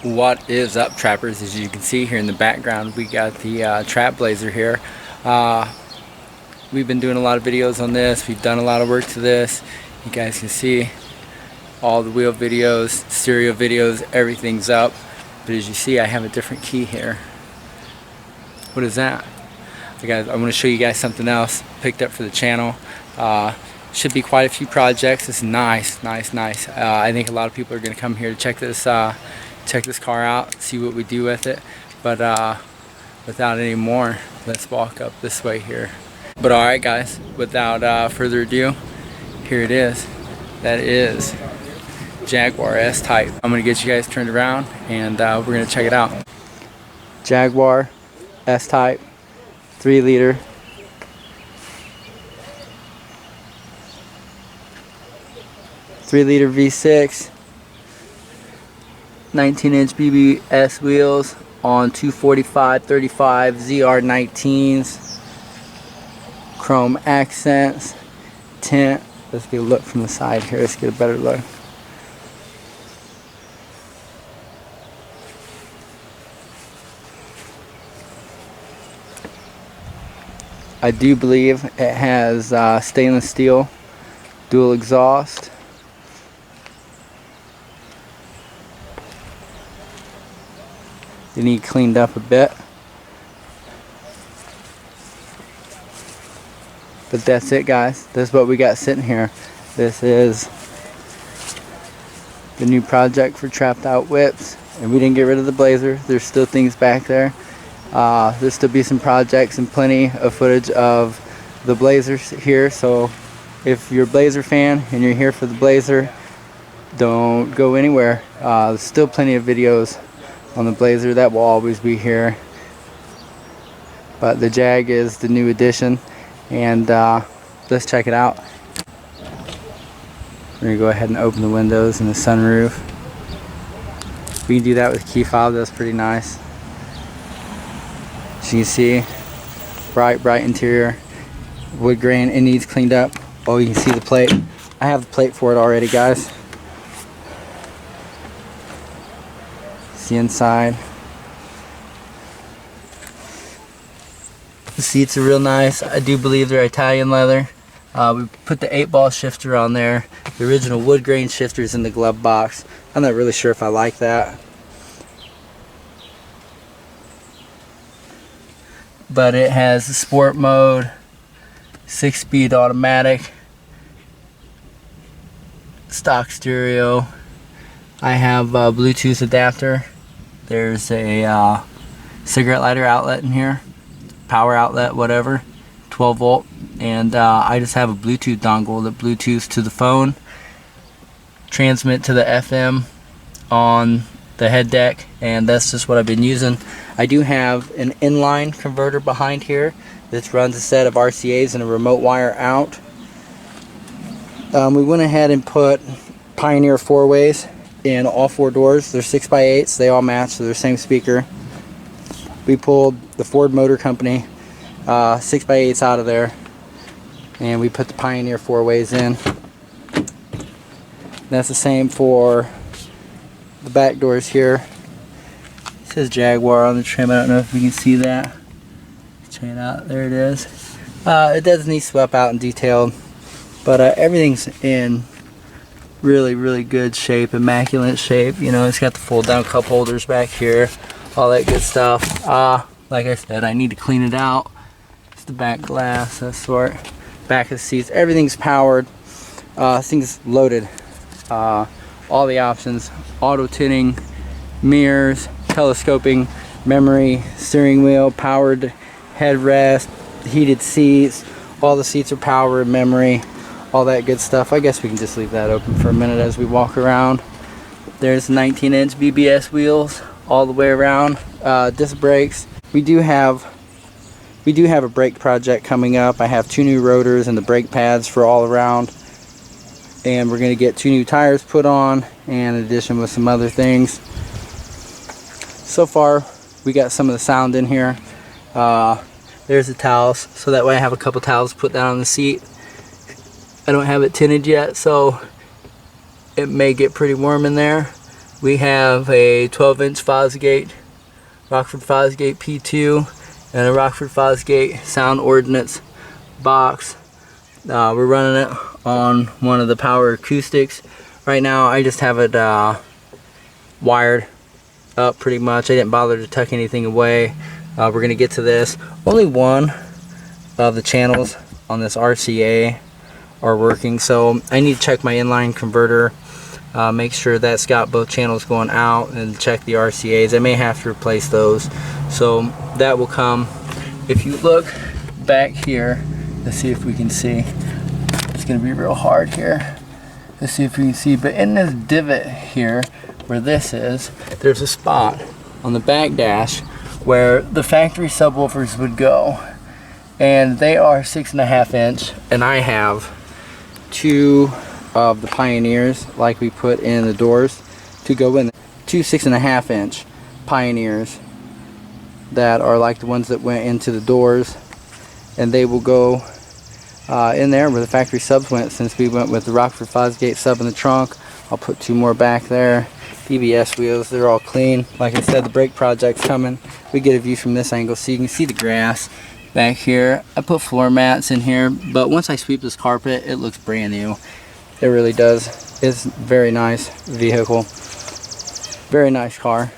What is up, trappers? As you can see here in the background, we got the trap blazer here. We've been doing a lot of videos on this. We've done a lot of work to this. You guys can see all the wheel videos, stereo videos, everything's up. But as you see, I have a different key here. What is that? Guys, I want to show you guys something else picked up for the channel. Should be quite a few projects. It's nice. I think a lot of people are going to come here to check this car out, see what we do with it. But without any more, let's walk up this way here. But alright guys, without further ado, here it is. That is Jaguar S-Type. I'm going to get you guys turned around and we're going to check it out. Jaguar S-Type 3-liter. V6, 19-inch BBS wheels on 245/35 ZR19s, chrome accents, tint. Let's get a look from the side here. Let's get a better look. I do believe it has stainless steel dual exhaust. They need cleaned up a bit, but that's it guys. That's what we got sitting here. This is the new project for Trapped Out Whips, and we didn't get rid of the blazer. There's still things back there. There'll still be some projects and plenty of footage of the blazers here, so if you're a blazer fan and you're here for the blazer, don't go anywhere. There's still plenty of videos on the blazer that will always be here, but the Jag is the new addition, and let's check it out. We're gonna go ahead and open the windows and the sunroof. We can do that with key fob. That's pretty nice. As you can see, bright interior, wood grain. It needs cleaned up. Oh, you can see the plate. I have the plate for it already, guys. The inside. The seats are real nice. I do believe they're Italian leather. We put the 8-ball shifter on there. The original wood grain shifter's in the glove box. I'm not really sure if I like that, but it has the sport mode, 6-speed automatic, stock stereo. I have a Bluetooth adapter. There's a cigarette lighter outlet in here, power outlet, whatever, 12 volt, and I just have a Bluetooth dongle that Bluetooth to the phone, transmit to the FM on the head deck, and that's just what I've been using. I do have an inline converter behind here that runs a set of RCAs and a remote wire out. We went ahead and put Pioneer 4-ways in all 4 doors. They're 6x8s. They all match, so they're same speaker. We pulled the Ford Motor Company 6x8s out of there, and we put the Pioneer 4-ways in. That's the same for the back doors here. It says Jaguar on the trim. I don't know if you can see that. Check it out. There it is. It does need swept out and detailed, but everything's in really good shape, immaculate shape. You know, it's got the fold down cup holders back here, all that good stuff. Like I said, I need to clean it out. It's the back glass, that sort. Back of the seats, everything's powered. This thing's loaded. All the options: auto tinting, mirrors, telescoping, memory, steering wheel, powered headrest, heated seats. All the seats are powered, memory, all that good stuff. I guess we can just leave that open for a minute as we walk around. There's 19-inch BBS wheels all the way around. Disc brakes. We do have a brake project coming up. I have 2 new rotors and the brake pads for all around, and we're going to get 2 new tires put on, and in addition with some other things. So far we got some of the sound in here. There's the towels, so that way I have a couple towels put down on the seat. I don't have it tinted yet, so it may get pretty warm in there. We have a 12-inch Fosgate, Rockford Fosgate P2, and a Rockford Fosgate Sound Ordnance box. We're running it on one of the power acoustics. Right now I just have it wired up pretty much. I didn't bother to tuck anything away. We're going to get to this. Only one of the channels on this RCA are working, so I need to check my inline converter, make sure that's got both channels going out, and check the RCAs. I may have to replace those, so that will come. If you look back here, let's see if we can see. It's going to be real hard here. Let's see if we can see, but in this divot here where this is, there's a spot on the back dash where the factory subwoofers would go, and they are 6.5 inch, and I have two of the Pioneers like we put in the doors to go in, two 6.5 inch Pioneers that are like the ones that went into the doors, and they will go in there where the factory subs went. Since we went with the Rockford Fosgate sub in the trunk, I'll put two more back there. BBS wheels, they're all clean. Like I said, the brake project's coming. We get a view from this angle so you can see the grass back here. I put floor mats in here, but once I sweep this carpet, it looks brand new. It really does. It's a very nice vehicle. Very nice car.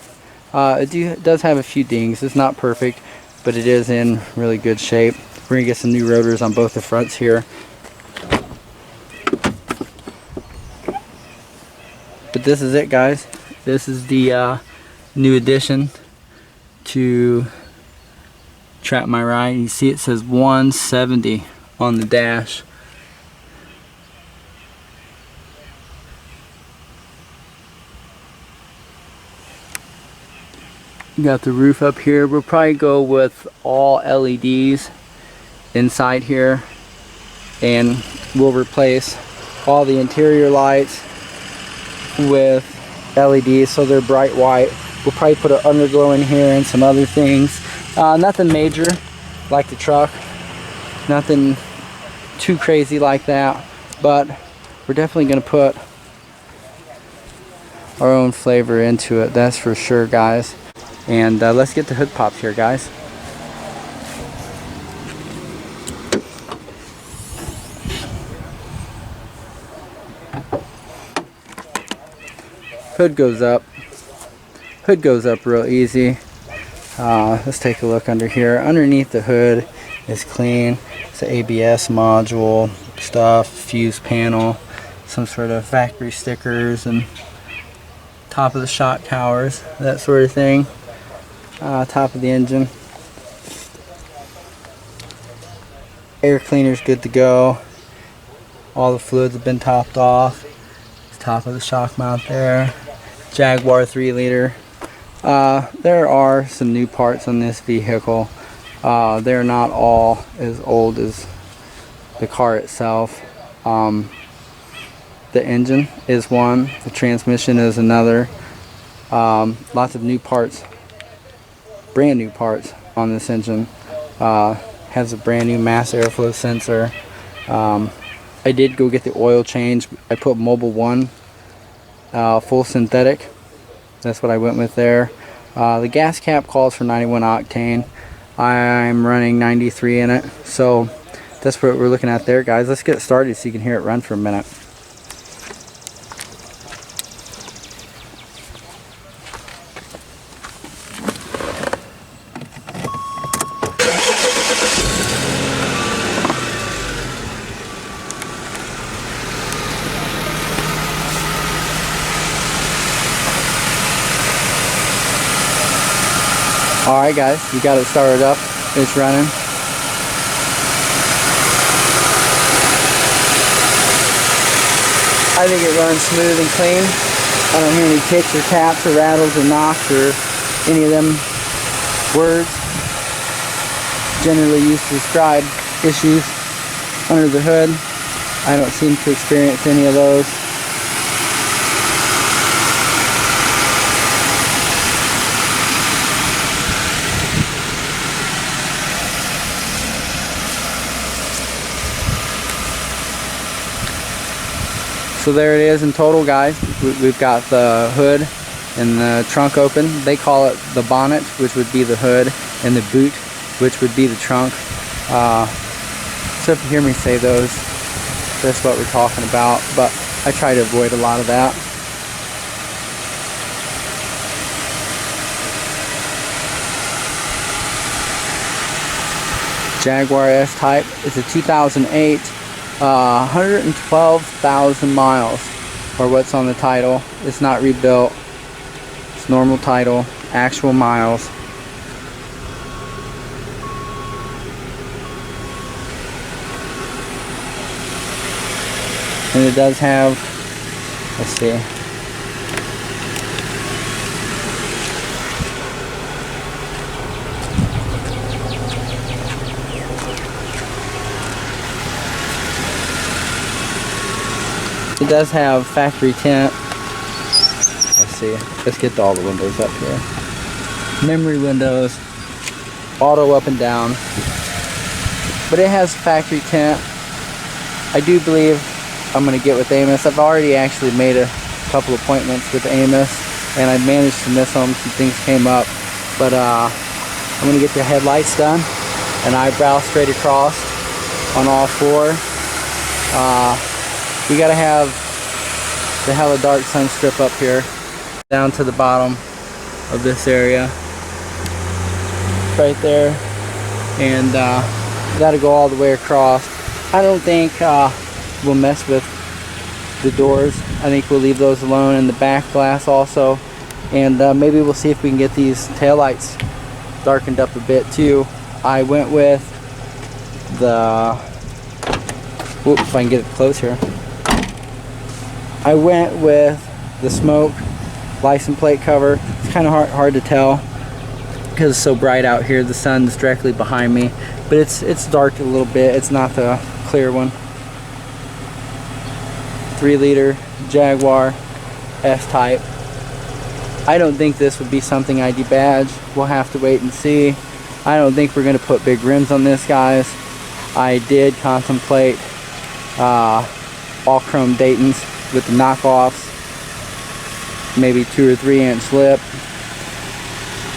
It does have a few dings. It's not perfect, but it is in really good shape. We're gonna get some new rotors on both the fronts here. But this is it, guys. This is the new addition to Trap My Ride. You see it says 170 on the dash. You got the roof up here. We'll probably go with all LEDs inside here, and we'll replace all the interior lights with LEDs so they're bright white. We'll probably put an underglow in here and some other things. Nothing major like the truck, nothing too crazy like that, but we're definitely going to put our own flavor into it, that's for sure, guys. And let's get the hood popped here, guys. Hood goes up. Hood goes up real easy. Let's take a look under here. Underneath the hood is clean. It's an ABS module stuff, fuse panel, some sort of factory stickers, and top of the shock towers, that sort of thing. Top of the engine. Air cleaner's good to go. All the fluids have been topped off. Top of the shock mount there. Jaguar 3-liter. There are some new parts on this vehicle. They're not all as old as the car itself. The engine is one, the transmission is another. Lots of new parts, brand new parts on this engine. Has a brand new mass airflow sensor. I did go get the oil change. I put Mobil 1 full synthetic. That's what I went with there. The gas cap calls for 91 octane. I'm running 93 in it. So that's what we're looking at there, guys. Let's get started so you can hear it run for a minute. Alright guys, you got it started up, it's running. I think it runs smooth and clean. I don't hear any kicks or taps or rattles or knocks or any of them words generally used to describe issues under the hood. I don't seem to experience any of those. So there it is in total, guys. We've got the hood and the trunk open. They call it the bonnet, which would be the hood, and the boot, which would be the trunk. So if you hear me say those, that's what we're talking about, but I try to avoid a lot of that. Jaguar S-Type. It's a 2008, 112,000 miles, or what's on the title. It's not rebuilt. It's normal title, actual miles. And it does have, let's see, it does have factory tint. Let's see, let's get all the windows up here. Memory windows, auto up and down, but it has factory tint. I do believe I'm going to get with Amos. I've already actually made a couple appointments with Amos, and I managed to miss them. Some things came up, but I'm going to get the headlights done, an eyebrow straight across on all four. We got to have the hella dark sun strip up here down to the bottom of this area right there, and got to go all the way across. I don't think we'll mess with the doors. I think we'll leave those alone, and the back glass also, and maybe we'll see if we can get these taillights darkened up a bit too. I went with the, whoops, if I can get it close here. I went with the smoke license plate cover. It's kind of hard to tell because it's so bright out here. The sun's directly behind me, but it's dark a little bit. It's not the clear one. 3-liter Jaguar S-Type. I don't think this would be something I debadge. We'll have to wait and see. I don't think we're going to put big rims on this, guys. I did contemplate all chrome Daytons with the knockoffs, maybe 2 or 3 inch lip,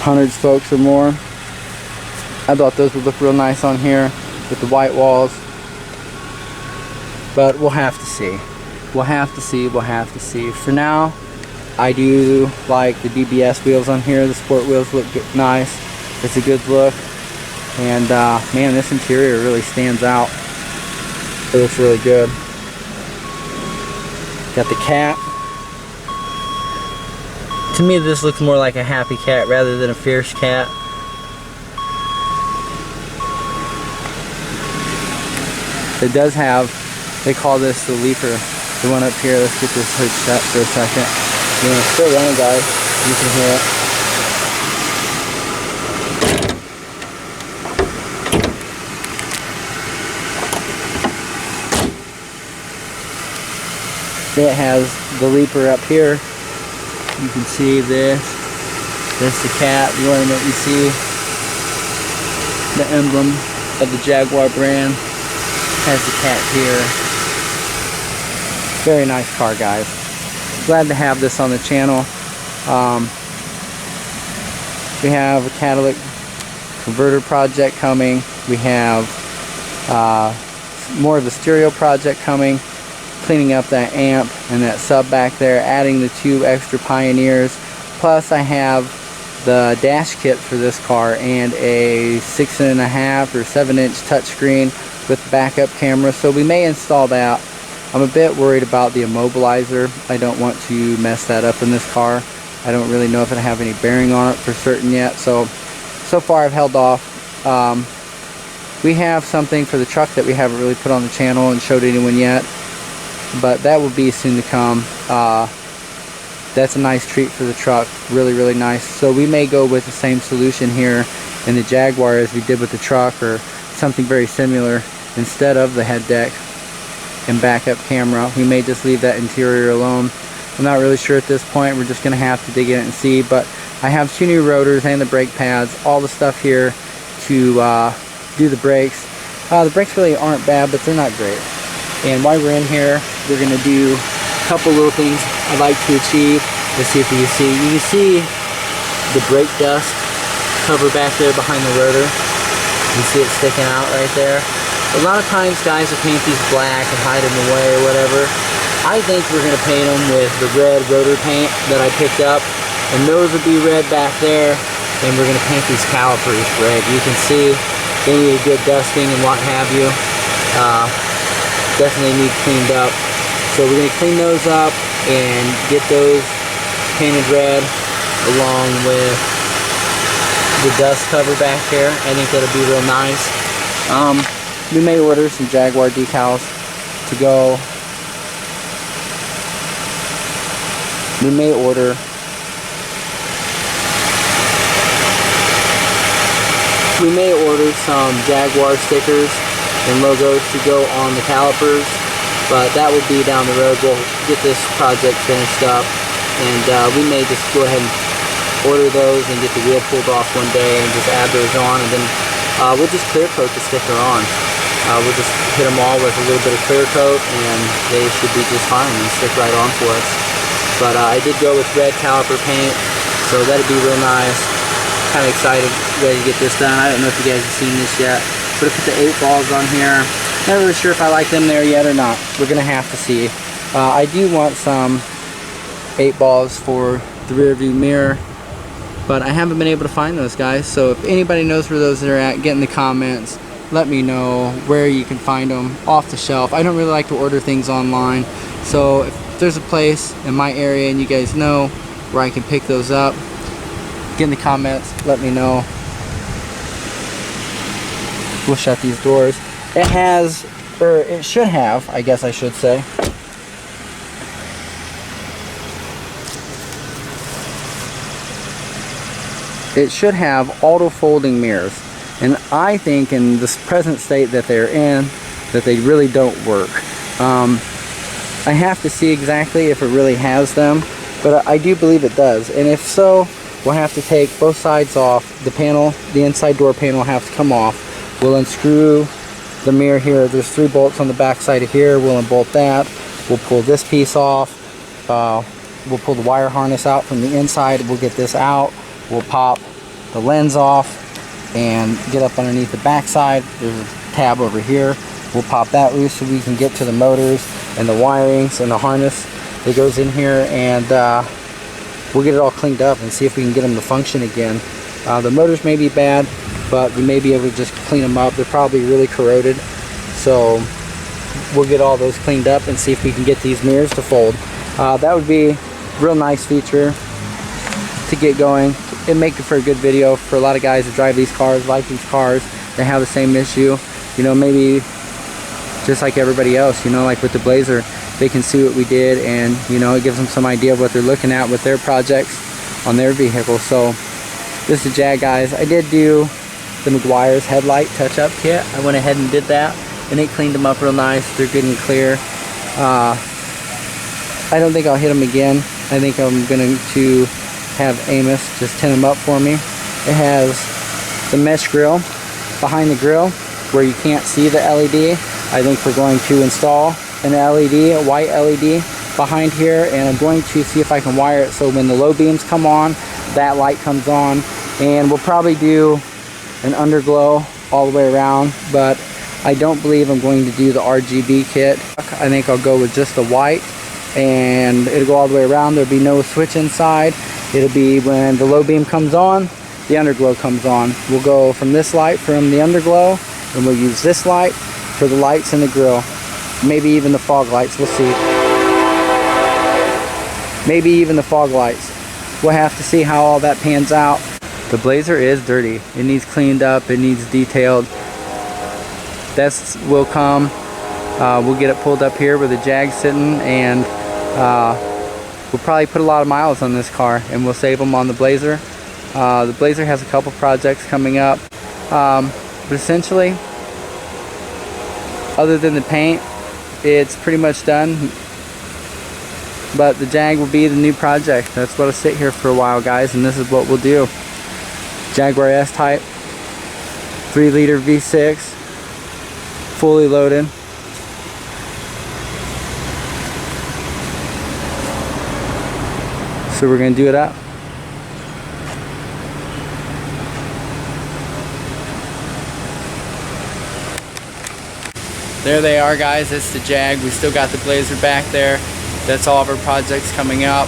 100 spokes or more. I thought those would look real nice on here with the white walls, but we'll have to see. We'll have to see. For now, I do like the DBS wheels on here. The sport wheels look nice. It's a good look, and man, this interior really stands out. It looks really good. Got the cat. To me, this looks more like a happy cat rather than a fierce cat. It does have, they call this the leaper, the one up here. Let's get this hood shut for a second. You know, it's still running, guys. You can hear it. It has the leaper up here. You can see this. That's the cat, the ornament you see. The emblem of the Jaguar brand has the cat here. Very nice car, guys. Glad to have this on the channel. We have a catalytic converter project coming. We have more of a stereo project coming. Cleaning up that amp and that sub back there, adding the 2 extra Pioneers. Plus I have the dash kit for this car and a 6.5 or 7-inch touchscreen with backup camera, so we may install that. I'm a bit worried about the immobilizer. I don't want to mess that up in this car. I don't really know if it'll have any bearing on it for certain yet, so far I've held off. We have something for the truck that we haven't really put on the channel and showed anyone yet, but that will be soon to come. That's a nice treat for the truck. Really nice. So we may go with the same solution here in the Jaguar as we did with the truck, or something very similar. Instead of the head deck and backup camera, we may just leave that interior alone. I'm not really sure at this point. We're just going to have to dig in and see, but I have 2 new rotors and the brake pads, all the stuff here to do the brakes. The brakes really aren't bad, but they're not great. And while we're in here, we're going to do a couple little things I'd like to achieve. Let's see if you can see the brake dust cover back there behind the rotor. You see it sticking out right there. A lot of times guys will paint these black and hide them away or whatever. I think we're going to paint them with the red rotor paint that I picked up, and those will be red back there, and we're going to paint these calipers red. You can see they need a good dusting and what have you. Definitely need cleaned up. So we're going to clean those up and get those painted red along with the dust cover back here. I think that'll be real nice. We may order some Jaguar decals to go. We may order some Jaguar stickers and logos to go on the calipers, but that will be down the road. We'll get this project finished up, and we may just go ahead and order those and get the wheel pulled off one day and just add those on, and then we'll just clear coat the sticker on. We'll just hit them all with a little bit of clear coat, and they should be just fine and stick right on for us. But I did go with red caliper paint, so that'd be real nice. Kind of excited, ready to get this done. I don't know if you guys have seen this yet, but I put the 8 balls on here. Not really sure if I like them there yet or not. We're gonna have to see. I do want some 8 balls for the rear view mirror, but I haven't been able to find those, guys. So if anybody knows where those are at, get in the comments. Let me know where you can find them off the shelf. I don't really like to order things online, so if there's a place in my area and you guys know where I can pick those up, get in the comments, let me know. We'll shut these doors. It has, or it should have, I guess I should say, it should have auto folding mirrors, and I think in this present state that they're in, that they really don't work. I have to see exactly if it really has them, but I do believe it does, and if so, we'll have to take both sides off. The panel, the inside door panel will have to come off. We'll unscrew the mirror here. There's 3 bolts on the back side of here. We'll unbolt that. We'll pull this piece off. We'll pull the wire harness out from the inside. We'll get this out. We'll pop the lens off and get up underneath the back side. There's a tab over here. We'll pop that loose so we can get to the motors and the wirings and the harness that goes in here, and we'll get it all cleaned up and see if we can get them to function again. The motors may be bad, but we may be able to just clean them up. They're probably really corroded, so we'll get all those cleaned up and see if we can get these mirrors to fold. That would be a real nice feature to get going. It'd make it for a good video for a lot of guys that drive these cars, like these cars. They have the same issue, you know, maybe just like everybody else, you know, like with the Blazer, they can see what we did, and you know, it gives them some idea of what they're looking at with their projects on their vehicle. So this is Jag, guys. I did do the Maguire's headlight touch-up kit. I went ahead and did that, and it cleaned them up real nice. They're good and clear. I don't think I'll hit them again. I think I'm going to have Amos just tin them up for me. It has the mesh grill behind the grill where you can't see the LED. I think we're going to install an LED, a white LED behind here, and I'm going to see if I can wire it so when the low beams come on, that light comes on. And we'll probably do an underglow all the way around, but I don't believe I'm going to do the RGB kit. I think I'll go with just the white, and it'll go all the way around. There'll be no switch inside. It'll be when the low beam comes on, the underglow comes on. We'll go from this light from the underglow, and we'll use this light for the lights in the grill. Maybe even the fog lights, we'll see. Maybe even the fog lights. We'll have to see how all that pans out. The Blazer is dirty. It needs cleaned up, it needs detailed. That will come. We'll get it pulled up here where the Jag's sitting, and we'll probably put a lot of miles on this car, and we'll save them on the Blazer. The Blazer has a couple projects coming up, but essentially, other than the paint, it's pretty much done. But the Jag will be the new project. That's what'll sit here for a while, guys, and this is what we'll do. Jaguar S-Type, 3-liter V6, fully loaded. So we're gonna do it up. There they are, guys. It's the Jag. We still got the Blazer back there. That's all of our projects coming up.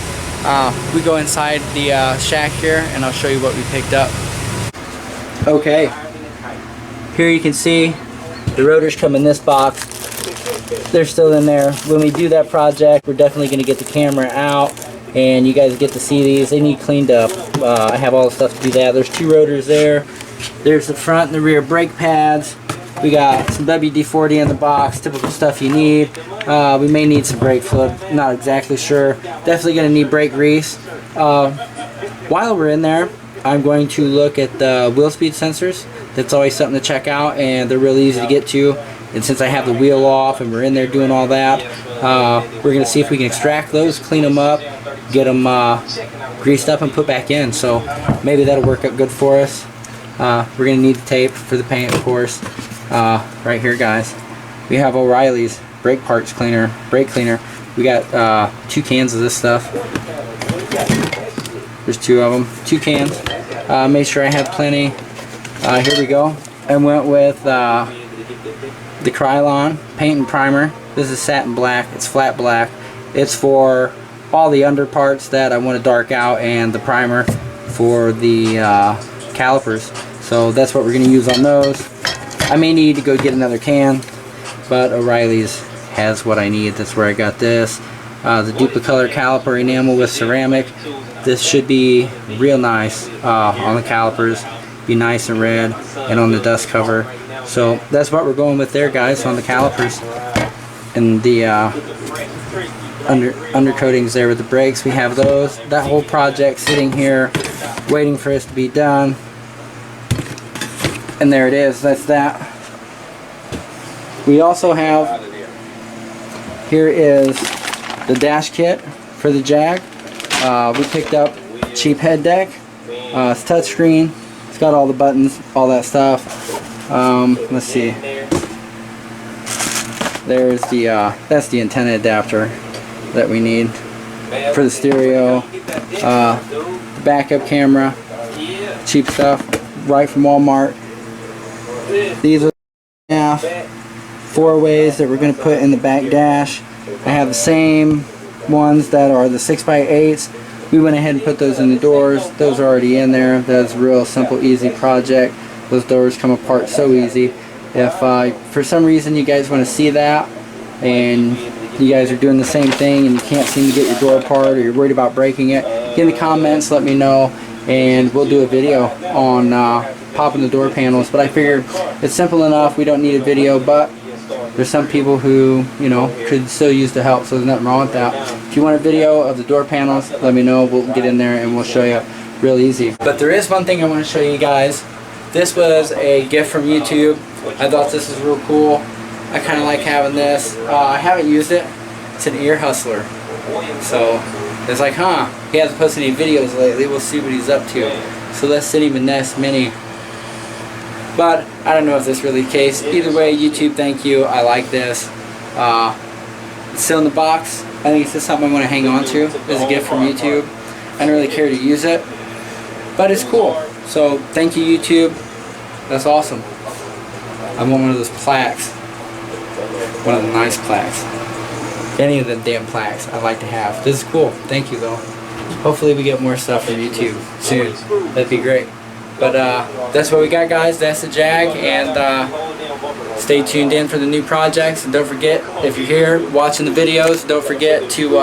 We go inside the shack here and I'll show you what we picked up. Okay, here you can see the rotors come in this box. They're still in there. When we do that project, we're definitely going to get the camera out and you guys get to see these. They need cleaned up. I have all the stuff to do that. There's 2 rotors there. There's the front and the rear brake pads. We got some WD-40 in the box, typical stuff you need. We may need some brake fluid, not exactly sure. Definitely going to need brake grease. While we're in there, I'm going to look at the wheel speed sensors. That's always something to check out, and they're really easy to get to. And since I have the wheel off and we're in there doing all that, we're going to see if we can extract those, clean them up, get them greased up and put back in. So maybe that'll work out good for us. We're going to need the tape for the paint, of course. Right here, guys, we have O'Reilly's brake parts cleaner, brake cleaner. We got 2 cans of this stuff. There's 2 of them, 2 cans. Make sure I have plenty. Here we go. I went with the Krylon paint and primer. This is satin black. It's flat black. It's for all the under parts that I want to dark out, and the primer for the calipers. So that's what we're going to use on those. I may need to go get another can, but O'Reilly's has what I need. That's where I got this. The Duplicolor caliper enamel with ceramic. This should be real nice on the calipers. Be nice and red, and on the dust cover. So that's what we're going with there, guys, on the calipers. And the undercoatings there with the brakes. We have those. That whole project sitting here waiting for us to be done. And there it is. That's that. We also have, here is the dash kit for the Jag. We picked up cheap head deck. It's touchscreen. It's got all the buttons, all that stuff. Let's see. There's the that's the antenna adapter that we need for the stereo. The backup camera, cheap stuff, right from Walmart. These are 4 ways that we're going to put in the back dash. I have the same ones that are the 6x8s. We went ahead and put those in the doors. Those are already in there. That's a real simple, easy project. Those doors come apart so easy. If for some reason you guys want to see that and you guys are doing the same thing and you can't seem to get your door apart, or you're worried about breaking it, get in the comments, let me know, and we'll do a video on popping the door panels. But I figured it's simple enough, we don't need a video, but there's some people who, you know, could still use the help, so there's nothing wrong with that. If you want a video of the door panels, let me know. We'll get in there and we'll show you real easy. But there is one thing I want to show you guys. This was a gift from YouTube. I thought this was real cool. I kind of like having this. I haven't used it. It's an ear hustler. So it's like, he hasn't posted any videos lately. We'll see what he's up to. So let's send him a Nest Mini. But I don't know if this is really the case. Either way, YouTube, thank you. I like this. It's still in the box. I think it's just something I want to hang on to. It's a gift from YouTube. I don't really care to use it, but it's cool. So thank you, YouTube. That's awesome. I want one of those plaques. One of the nice plaques. Any of the damn plaques I'd like to have. This is cool. Thank you, though. Hopefully we get more stuff from YouTube soon. That'd be great. But that's what we got, guys. That's the Jag, and stay tuned in for the new projects. And don't forget, if you're here watching the videos, don't forget to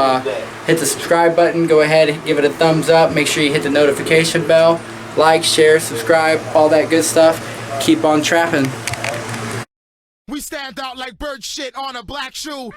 hit the subscribe button. Go ahead, give it a thumbs up. Make sure you hit the notification bell. Like, share, subscribe, all that good stuff. Keep on trapping. We stand out like bird shit on a black shoe.